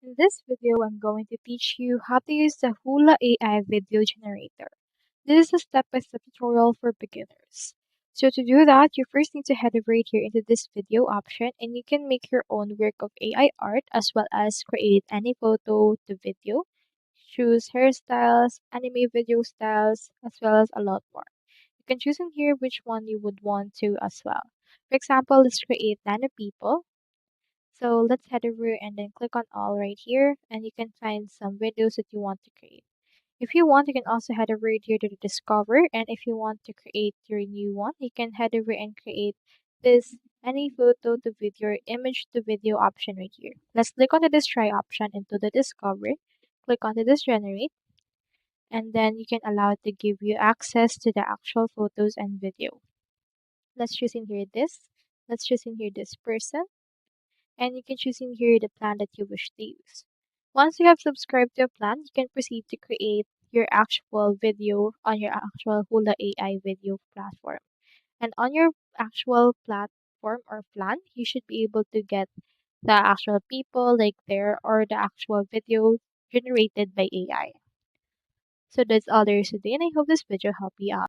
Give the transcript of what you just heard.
In this video, I'm going to teach you how to use the Hula AI Video Generator. This is a step-by-step tutorial for beginners. So to do that, you first need to head over here into this video option and you can make your own work of AI art as well as create any photo to video, choose hairstyles, anime video styles, as well as a lot more. You can choose in here which one you would want to as well. For example, let's create nano people. So let's head over and then click on all right here and you can find some videos that you want to create. If you want, you can also head over here to the discover, and if you want to create your new one, you can head over and create this any photo to video or image to video option right here. Let's click onto this try option into the discover, click onto this generate, and then you can allow it to give you access to the actual photos and video. Let's choose in here this. Let's choose in here this person. And you can choose in here the plan that you wish to use. Once you have subscribed to a plan, you can proceed to create your actual video on your actual Hula AI video platform. And on your actual platform or plan, you should be able to get the actual people like there or the actual video generated by AI. So that's all there is today, and I hope this video helped you out.